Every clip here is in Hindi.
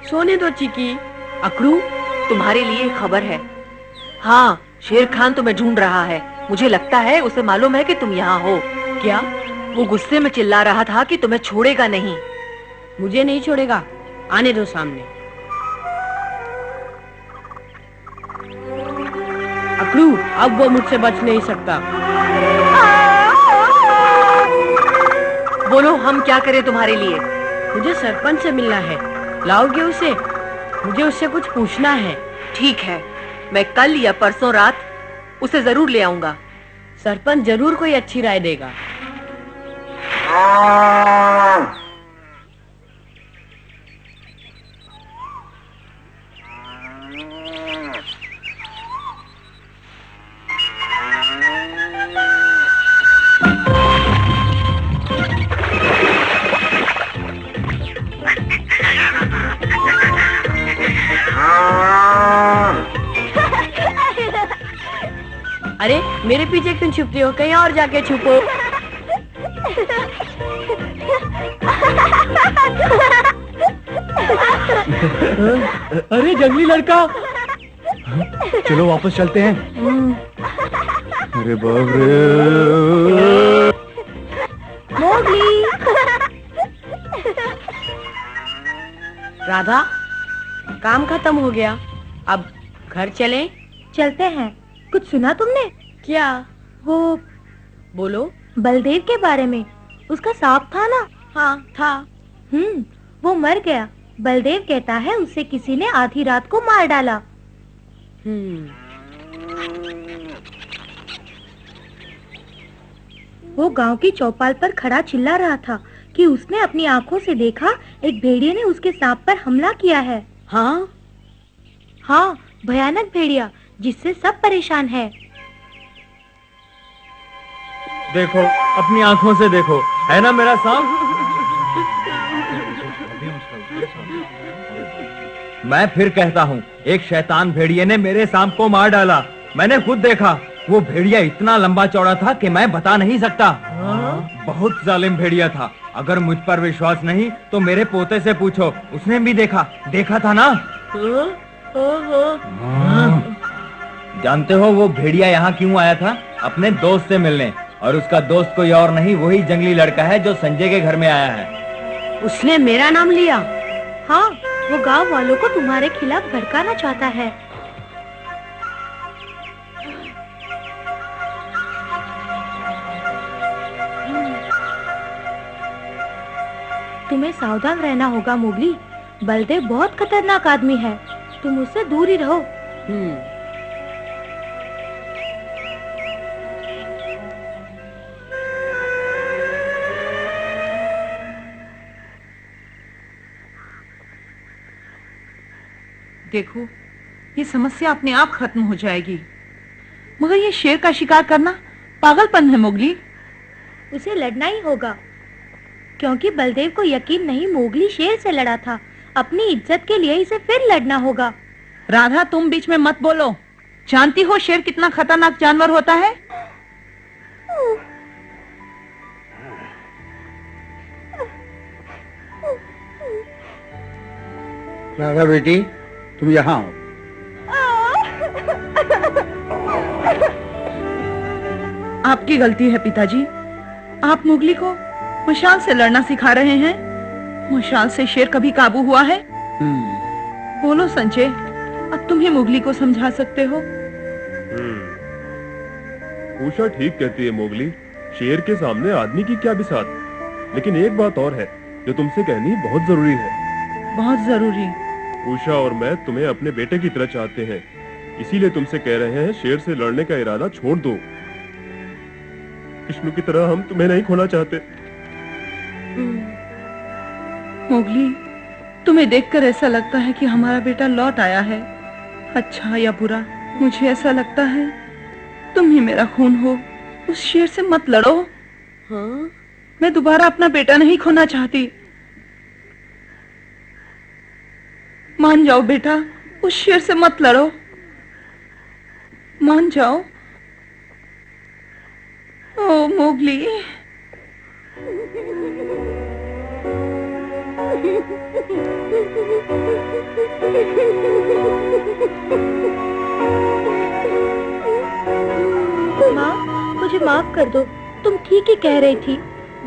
सोने दो चिकी। अकड़ू, तुम्हारे लिए खबर है। हाँ, शेर खान तुम्हें ढूंढ रहा है। मुझे लगता है उसे मालूम है कि तुम यहाँ हो। क्या? वो गुस्से में चिल्ला रहा था कि तुम्हें छोड़ेगा नहीं। मुझे नहीं छोड़ेगा, आने दो सामने। अकड़ू, अब वो मुझसे बच नहीं सकता। बोलो, हम क्या करें तुम्हारे लिए? मुझे सरपंच से मिलना है, लाओगे उसे? मुझे उससे कुछ पूछना है। ठीक है, मैं कल या परसों रात उसे जरूर ले आऊंगा। सरपंच जरूर कोई अच्छी राय देगा। अरे, मेरे पीछे क्यों छुपते हो? कहीं और जाके छुपो। अरे जंगली लड़का, चलो वापस चलते हैं। अरे बाप रे। मोगली। राधा, काम खत्म हो गया, अब घर चलें? चलते हैं। कुछ सुना तुमने? क्या? वो बोलो। बलदेव के बारे में। उसका सांप था ना? हाँ था। वो मर गया। बलदेव कहता है उसे किसी ने आधी रात को मार डाला। वो गांव की चौपाल पर खड़ा चिल्ला रहा था कि उसने अपनी आंखों से देखा एक भेड़िए ने उसके सांप पर हमला किया है। हाँ? हाँ, भयानक भेड़िया जिससे सब परेशान है। देखो, अपनी आंखों से देखो, है ना मेरा सांप? मैं फिर कहता हूँ, एक शैतान भेड़िए ने मेरे सांप को मार डाला। मैंने खुद देखा। वो भेड़िया इतना लंबा चौड़ा था कि मैं बता नहीं सकता। बहुत जालिम भेड़िया था। अगर मुझ पर विश्वास नहीं तो मेरे पोते से पूछो, उसने भी देखा था ना। जानते हो वो भेड़िया यहाँ क्यों आया था? अपने दोस्त से मिलने। और उसका दोस्त कोई और नहीं, वही जंगली लड़का है जो संजय के घर में आया है। उसने मेरा नाम लिया? हाँ, वो गांव वालों को तुम्हारे खिलाफ भड़काना चाहता है। तुम्हें सावधान रहना होगा मोगली। बलदेव बहुत खतरनाक आदमी है, तुम उससे दूर ही रहो। देखो, ये समस्या अपने आप खत्म हो जाएगी। मगर ये शेर का शिकार करना पागलपन है मोगली। उसे लड़ना ही होगा, क्योंकि बलदेव को यकीन नहीं मोगली शेर से लड़ा था। अपनी इज्जत के लिए इसे फिर लड़ना होगा। राधा, तुम बीच में मत बोलो। जानती हो शेर कितना खतरनाक जानवर होता है? राधा बेटी, तुम यहाँ आओ। आपकी गलती है पिताजी। आप मोगली को मशाल से लड़ना सिखा रहे हैं। मशाल से शेर कभी काबू हुआ है? बोलो संजय, अब तुम ही मोगली को समझा सकते हो। उषा ठीक कहती है मोगली, शेर के सामने आदमी की क्या बिसात। लेकिन एक बात और है जो तुमसे कहनी बहुत जरूरी है। बहुत जरूरी? उषा और मैं तुम्हें अपने बेटे की तरह चाहते हैं, इसीलिए तुमसे कह रहे हैं शेर से लड़ने का इरादा छोड़ दो। विष्णु की तरह हम तुम्हें नहीं खोना चाहते। मोगली, तुम्हें देखकर ऐसा लगता है कि हमारा बेटा लौट आया है। अच्छा या बुरा, मुझे ऐसा लगता है तुम ही मेरा खून हो। उस शेर से मत लड़ो। हाँ? मैं दोबारा अपना बेटा नहीं खोना चाहती। मान जाओ बेटा, उस शेर से मत लड़ो। मान जाओ। ओ मोगली, माँ, मुझे माफ कर दो। तुम ठीक ही कह रही थी।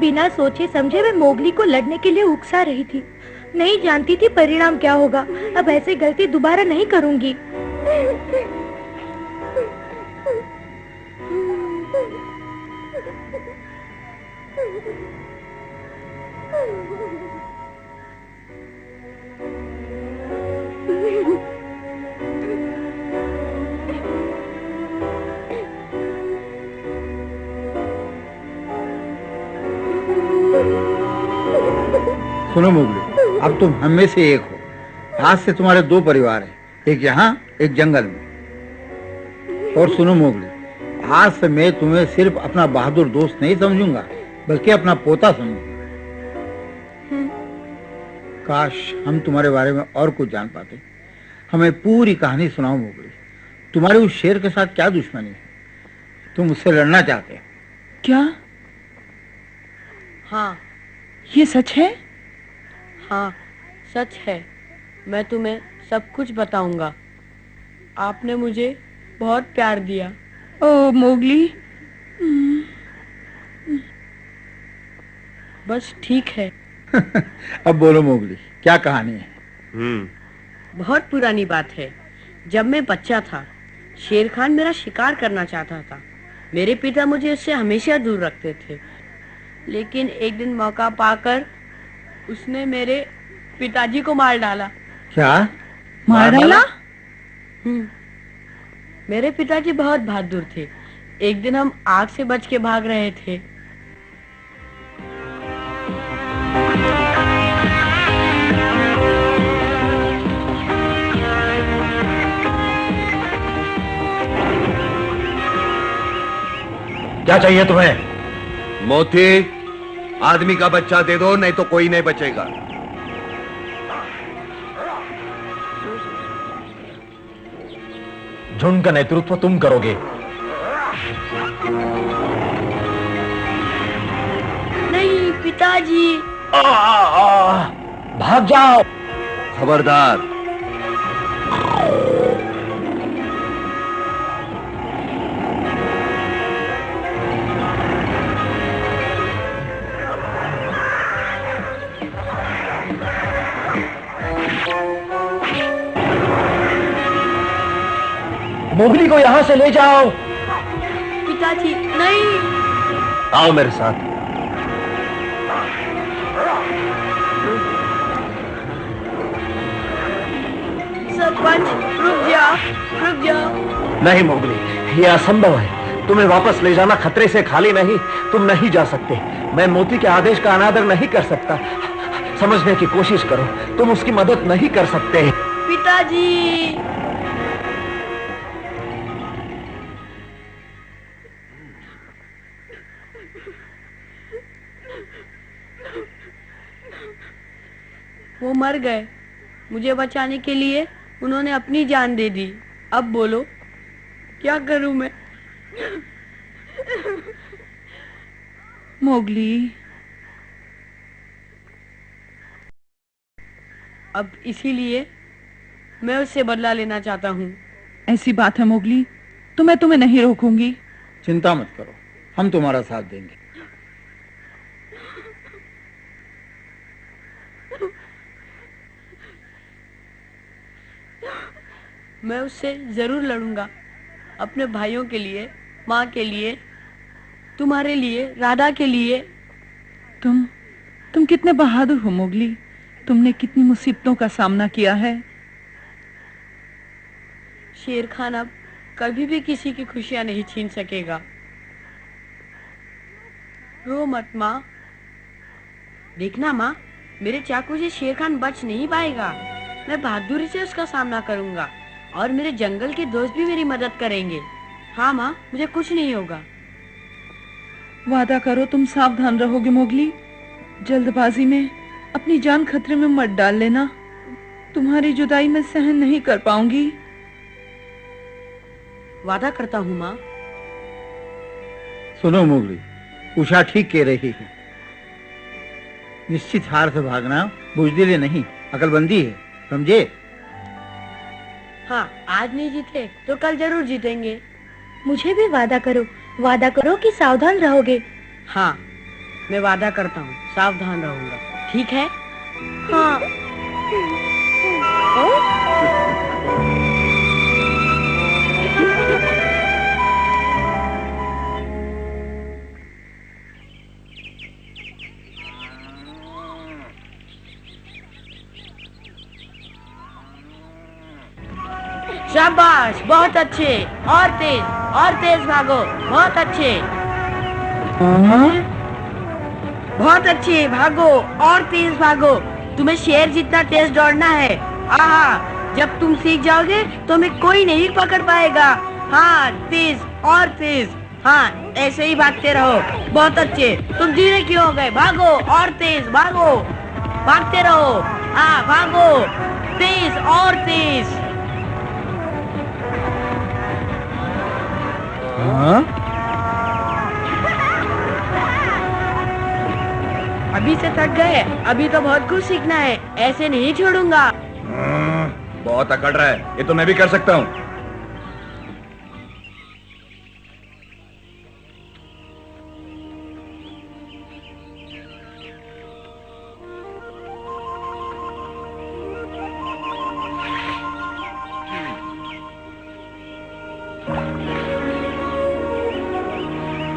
बिना सोचे समझे मैं मोगली को लड़ने के लिए उकसा रही थी। नहीं जानती थी परिणाम क्या होगा। अब ऐसी गलती दोबारा नहीं करूंगी। सुनो मोगली, अब तुम हम में से एक हो। आज से तुम्हारे दो परिवार हैं, एक यहाँ एक जंगल में। और सुनो मोगली, आज से मैं तुम्हें सिर्फ अपना बहादुर दोस्त नहीं समझूंगा, बल्कि अपना पोता समझूंगा। काश हम तुम्हारे बारे में और कुछ जान पाते। हमें पूरी कहानी सुनाओ मोगली। तुम्हारे उस शेर के साथ क्या दुश्मनी है? तुम उससे लड़ना चाहते हो? क्या हाँ ये सच है? हाँ सच है। मैं तुम्हें सब कुछ बताऊंगा। आपने मुझे बहुत प्यार दिया। ओ मोगली, बस ठीक है। अब बोलो मोगली, क्या कहानी है? बहुत पुरानी बात है। जब मैं बच्चा था, शेर खान मेरा शिकार करना चाहता था। मेरे पिता मुझे उससे हमेशा दूर रखते थे, लेकिन एक दिन मौका पाकर उसने मेरे पिताजी को मार डाला। क्या मार डाला? मेरे पिताजी बहुत बहादुर थे। एक दिन हम आग से बच के भाग रहे थे। क्या चाहिए तुम्हें? मोती, आदमी का बच्चा दे दो, नहीं तो कोई नहीं बचेगा। झुंड का नेतृत्व तुम करोगे। नहीं पिताजी। भाग जाओ। खबरदार। मोगली को यहाँ से ले जाओ। पिताजी नहीं। आओ मेरे साथ। सरपंच रुक जाओ, रुक जाओ। नहीं मोगली, यह असंभव है। तुम्हें वापस ले जाना खतरे से खाली नहीं। तुम नहीं जा सकते। मैं मोती के आदेश का अनादर नहीं कर सकता। समझने की कोशिश करो, तुम उसकी मदद नहीं कर सकते। पिताजी। वो मर गए। मुझे बचाने के लिए उन्होंने अपनी जान दे दी। अब बोलो क्या करूं मैं? मोगली, अब इसीलिए मैं उससे बदला लेना चाहता हूँ। ऐसी बात है मोगली, तो मैं तुम्हें नहीं रोकूंगी। चिंता मत करो, हम तुम्हारा साथ देंगे। मैं उससे जरूर लड़ूंगा, अपने भाइयों के लिए, माँ के लिए, तुम्हारे लिए, राधा के लिए। तुम कितने बहादुर हो मोगली। तुमने कितनी मुसीबतों का सामना किया है। शेर खान अब कभी भी किसी की खुशियां नहीं छीन सकेगा। रो मत माँ। देखना माँ, मेरे चाकू से शेर खान बच नहीं पाएगा। मैं बहादुरी से उसका सामना करूंगा और मेरे जंगल के दोस्त भी मेरी मदद करेंगे। हाँ माँ, मुझे कुछ नहीं होगा। वादा करो तुम सावधान रहोगे मोगली। जल्दबाजी में अपनी जान खतरे में मत डाल लेना। तुम्हारी जुदाई मैं सहन नहीं कर पाऊंगी। वादा करता हूँ माँ। सुनो मोगली, उषा ठीक कह रही है। निश्चित हार से भागना बुजदिली नहीं, अकलबंदी है, समझे? हाँ, आज नहीं जीते तो कल जरूर जीतेंगे। मुझे भी वादा करो कि सावधान रहोगे। हाँ, मैं वादा करता हूँ, सावधान रहूंगा। ठीक है? हाँ। शाबाश, बहुत अच्छे। और तेज भागो। बहुत अच्छे। बहुत अच्छे, भागो और तेज भागो। तुम्हें शेर जितना तेज दौड़ना है। आहा, जब तुम सीख जाओगे तो मैं कोई नहीं पकड़ पाएगा। हाँ, तेज और तेज। हाँ, ऐसे ही भागते रहो। बहुत अच्छे। तुम धीरे क्यों हो गए? भागो और तेज भागो। भागते रहो। हाँ, भागो तेज और तेज। हाँ? अभी से थक गए, अभी तो बहुत कुछ सीखना है। ऐसे नहीं छोड़ूंगा। बहुत अकड़ रहा है, ये तो मैं भी कर सकता हूँ।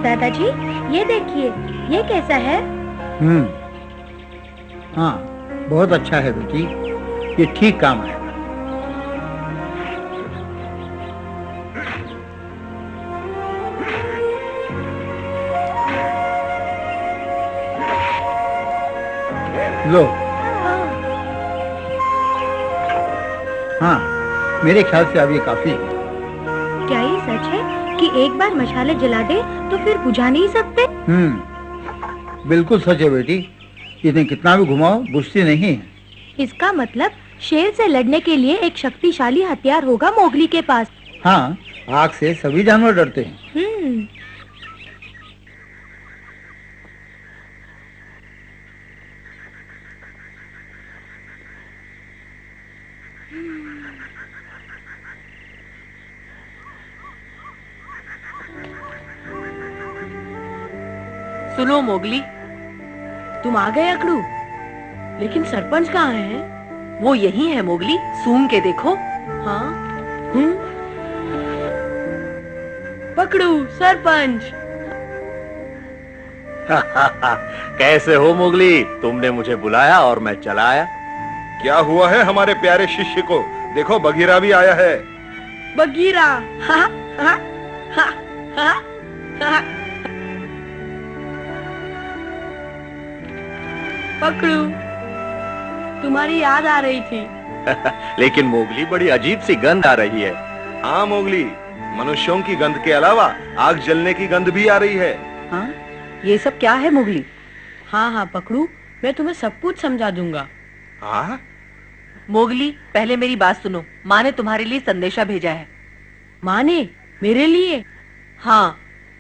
दादाजी, ये देखिए, ये कैसा है? हाँ, बहुत अच्छा है बेटी, ये ठीक काम है। लो। हाँ, मेरे ख्याल से अब ये काफी है। क्या ये सच है कि एक बार मशाले जला दे तो फिर बुझा नहीं सकते? बिल्कुल सच है बेटी, इन्हें कितना भी घुमाओ बुझती नहीं है। इसका मतलब शेर से लड़ने के लिए एक शक्तिशाली हथियार होगा मोगली के पास। हाँ, आग से सभी जानवर डरते हैं। सुनो मोगली, तुम आ गए अकड़ू, लेकिन सरपंच कहाँ है? वो यही है मोगली, सूंघ के देखो। हाँ? पकड़ू सरपंच। कैसे हो मोगली? तुमने मुझे बुलाया और मैं चला आया। क्या हुआ है हमारे प्यारे शिष्य को? देखो, बगीरा भी आया है। बगीरा? हाँ, हाँ, हाँ, हाँ, हाँ। पकड़ू, तुम्हारी याद आ रही थी। लेकिन मोगली, बड़ी अजीब सी गंध आ रही है। हाँ मोगली, मनुष्यों की गंध के अलावा आग जलने की गंध भी आ रही है। हाँ, ये सब क्या है मोगली? हाँ हाँ पकड़ू, मैं तुम्हें सब कुछ समझा दूंगा। हाँ? मोगली, पहले मेरी बात सुनो। माँ ने तुम्हारे लिए संदेशा भेजा है। माँ ने? मेरे लिए? हाँ,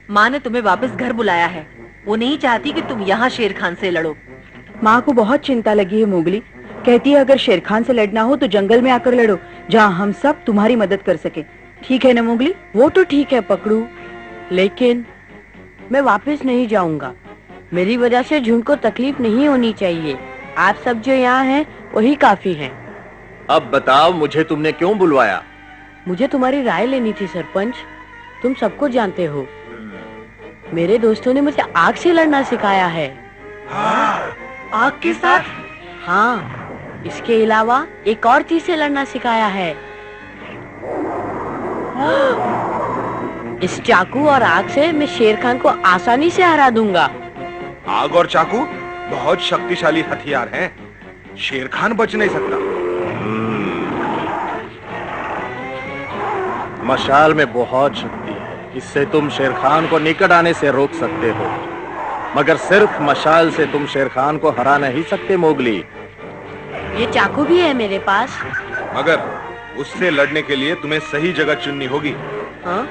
माँ ने तुम्हें वापस घर बुलाया है। वो नहीं चाहती कि तुम यहाँ शेर खान से लड़ो। माँ को बहुत चिंता लगी है मोगली। कहती है अगर शेर खान से लड़ना हो तो जंगल में आकर लड़ो, जहाँ हम सब तुम्हारी मदद कर सके। ठीक है ना मोगली? वो तो ठीक है पकड़ू, लेकिन मैं वापस नहीं जाऊंगा। मेरी वजह से झुंड को तकलीफ नहीं होनी चाहिए। आप सब जो यहाँ हैं वही काफी हैं। अब बताओ, मुझे तुमने क्यों बुलवाया? मुझे तुम्हारी राय लेनी थी सरपंच। तुम सबको जानते हो, मेरे दोस्तों ने मुझे आग से लड़ना सिखाया है। आग के साथ? हाँ, इसके अलावा एक और चीज से लड़ना सिखाया है। इस चाकू और आग से मैं शेर खान को आसानी से हरा दूंगा। आग और चाकू बहुत शक्तिशाली हथियार हैं। शेर खान बच नहीं सकता। मशाल में बहुत शक्ति है, इससे तुम शेर खान को निकट आने से रोक सकते हो, मगर सिर्फ मशाल से तुम शेर खान को हरा नहीं सकते मोगली। ये चाकू भी है मेरे पास, मगर उससे लड़ने के लिए तुम्हें सही जगह चुननी होगी। हाँ?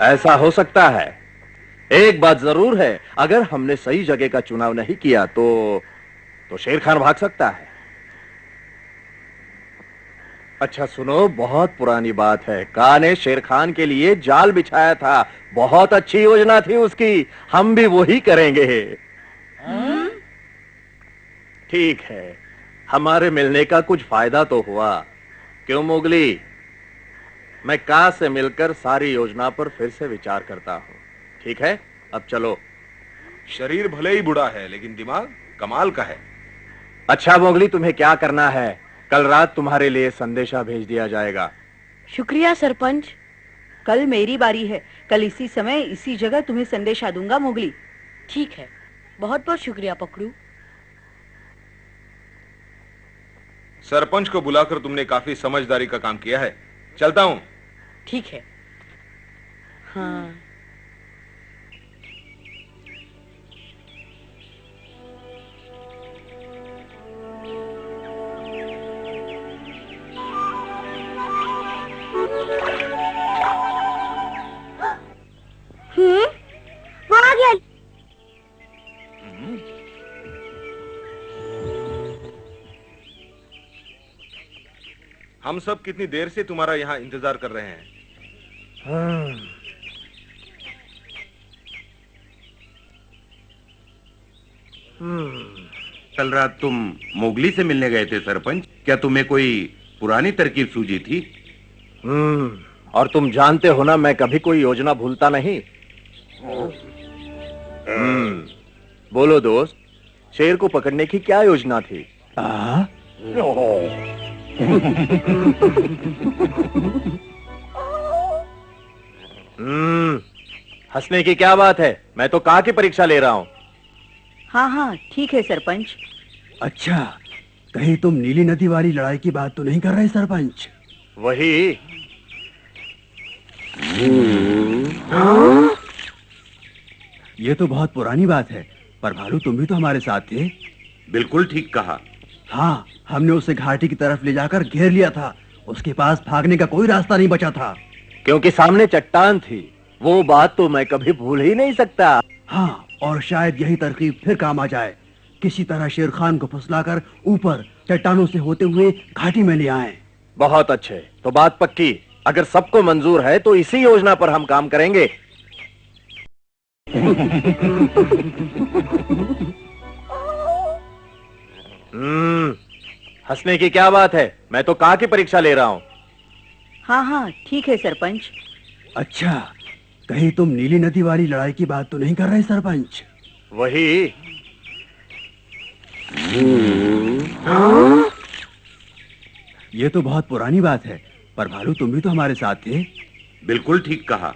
ऐसा हो सकता है। एक बात जरूर है, अगर हमने सही जगह का चुनाव नहीं किया तो शेर खान भाग सकता है। अच्छा सुनो, बहुत पुरानी बात है, का ने शेर खान के लिए जाल बिछाया था। बहुत अच्छी योजना थी उसकी, हम भी वही करेंगे। ठीक है, हमारे मिलने का कुछ फायदा तो हुआ। क्यों मोगली? मैं का से मिलकर सारी योजना पर फिर से विचार करता हूं। ठीक है, अब चलो। शरीर भले ही बुढ़ा है लेकिन दिमाग कमाल का है। अच्छा मोगली, तुम्हें क्या करना है? कल रात तुम्हारे लिए संदेशा भेज दिया जाएगा। शुक्रिया सरपंच। कल मेरी बारी है, कल इसी समय इसी जगह तुम्हें संदेशा दूंगा मोगली। ठीक है, बहुत बहुत शुक्रिया पकड़ू। सरपंच को बुलाकर तुमने काफी समझदारी का काम किया है। चलता हूं। ठीक है। हाँ। वो आ गया। हम सब कितनी देर से तुम्हारा यहाँ इंतजार कर रहे हैं। कल रात तुम मोगली से मिलने गए थे सरपंच, क्या तुम्हें कोई पुरानी तरकीब सूझी थी? और तुम जानते हो ना, मैं कभी कोई योजना भूलता नहीं। बोलो दोस्त, शेर को पकड़ने की क्या योजना थी? हंसने की क्या बात है? मैं तो का की परीक्षा ले रहा हूं। हाँ हाँ ठीक है सरपंच। अच्छा, कहीं तुम नीली नदी वाली लड़ाई की बात तो नहीं कर रहे सरपंच? वही। ये तो बहुत पुरानी बात है, पर भालू तुम भी तो हमारे साथ थे। बिल्कुल ठीक कहा। हाँ, हमने उसे घाटी की तरफ ले जाकर घेर लिया था। उसके पास भागने का कोई रास्ता नहीं बचा था, क्योंकि सामने चट्टान थी। वो बात तो मैं कभी भूल ही नहीं सकता। हाँ, और शायद यही तरकीब फिर काम आ जाए। किसी तरह शेर खान को फुसलाकर ऊपर चट्टानों से होते हुए घाटी में ले आए। बहुत अच्छे, तो बात पक्की। अगर सबको मंजूर है तो इसी योजना पर हम काम करेंगे। हंसने की क्या बात है? मैं तो का की परीक्षा ले रहा हूं। हाँ हाँ ठीक है सरपंच। अच्छा, कहीं तुम नीली नदी वाली लड़ाई की बात तो नहीं कर रहे सरपंच? वही। ये तो बहुत पुरानी बात है, पर भालू तुम भी तो हमारे साथ थे। बिल्कुल ठीक कहा।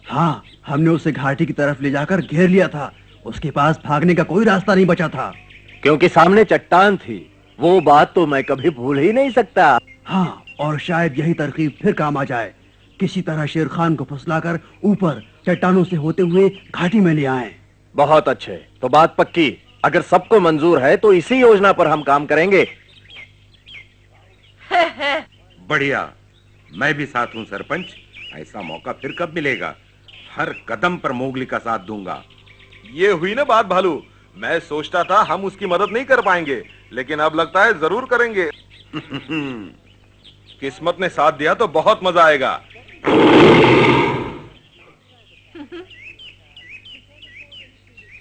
हाँ, हमने उसे घाटी की तरफ ले जाकर घेर लिया था। उसके पास भागने का कोई रास्ता नहीं बचा था, क्योंकि सामने चट्टान थी। वो बात तो मैं कभी भूल ही नहीं सकता। हाँ, और शायद यही तरकीब फिर काम आ जाए। किसी तरह शेर खान को फुसलाकर ऊपर चट्टानों से होते हुए घाटी में ले आए। बहुत अच्छे, तो बात पक्की। अगर सबको मंजूर है तो इसी योजना पर हम काम करेंगे। बढ़िया, मैं भी साथ हूं सरपंच। ऐसा मौका फिर कब मिलेगा? हर कदम पर मोगली का साथ दूंगा। ये हुई ना बात भालू। मैं सोचता था हम उसकी मदद नहीं कर पाएंगे, लेकिन अब लगता है जरूर करेंगे। किस्मत ने साथ दिया तो बहुत मजा आएगा।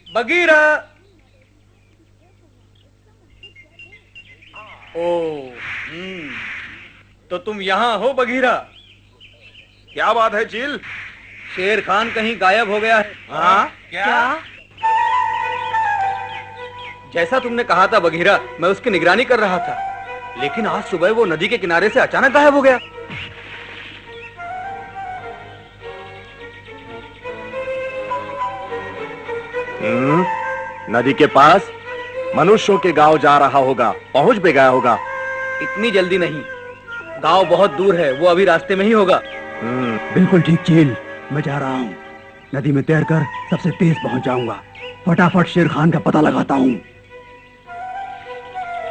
बगीरा। तो तुम यहाँ हो बगीरा? क्या बात है चील? शेर खान कहीं गायब हो गया है। हाँ? क्या? जैसा तुमने कहा था बगीरा, मैं उसकी निगरानी कर रहा था, लेकिन आज सुबह वो नदी के किनारे से अचानक गायब हो गया। नदी के पास मनुष्यों के गांव जा रहा होगा, पहुंच भी गया होगा। इतनी जल्दी नहीं, गांव बहुत दूर है, वो अभी रास्ते में ही होगा। बिल्कुल ठीक चील, मैं जा रहा हूँ। नदी में तैरकर सबसे तेज पहुंच जाऊंगा। फटाफट शेर खान का पता लगाता हूँ।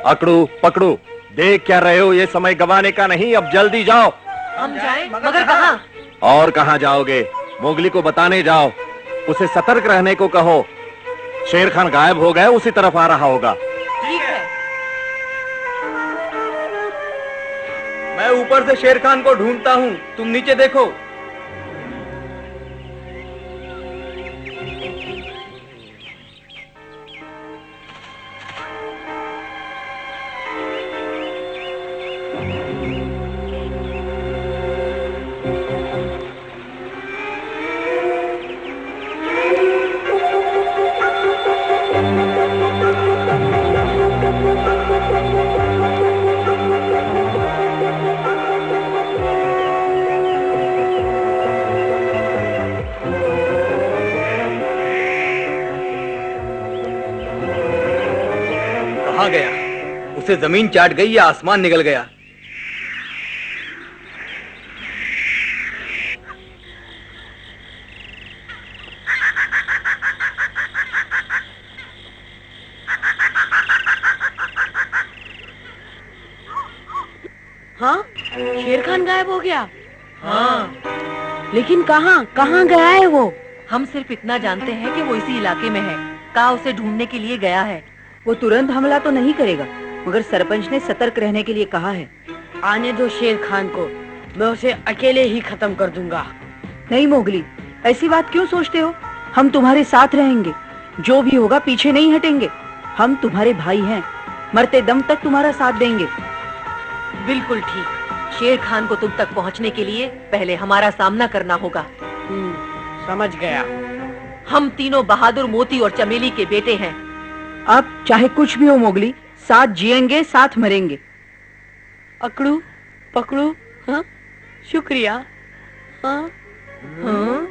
अकड़ू पकड़ू, देख क्या रहे हो? ये समय गंवाने का नहीं, अब जल्दी जाओ। हम जाएं मगर कहाँ? और कहाँ जाओगे? मोगली को बताने जाओ, उसे सतर्क रहने को कहो। शेर खान गायब हो गए, उसी तरफ आ रहा होगा। ठीक है। मैं ऊपर से शेर खान को ढूंढता हूँ, तुम नीचे देखो। कहाँ गया? उसे जमीन चाट गई या आसमान निगल गया? हाँ, शेर खान गायब हो गया। हाँ, लेकिन कहाँ कहाँ गया है वो? हम सिर्फ इतना जानते हैं कि वो इसी इलाके में है। का उसे ढूंढने के लिए गया है। वो तुरंत हमला तो नहीं करेगा, मगर सरपंच ने सतर्क रहने के लिए कहा है। आने दो शेर खान को, मैं उसे अकेले ही खत्म कर दूंगा। नहीं मोगली, ऐसी बात क्यों सोचते हो? हम तुम्हारे साथ रहेंगे, जो भी होगा पीछे नहीं हटेंगे। हम तुम्हारे भाई हैं, मरते दम तक तुम्हारा साथ देंगे। बिल्कुल ठीक। शेर खान को तुम तक पहुंचने के लिए पहले हमारा सामना करना होगा। समझ गया। हम तीनों बहादुर मोती और चमेली के बेटे हैं। अब चाहे कुछ भी हो मोगली, साथ जिएंगे साथ मरेंगे। अकड़ू पकड़ू। हाँ, शुक्रिया। हाँ, हाँ?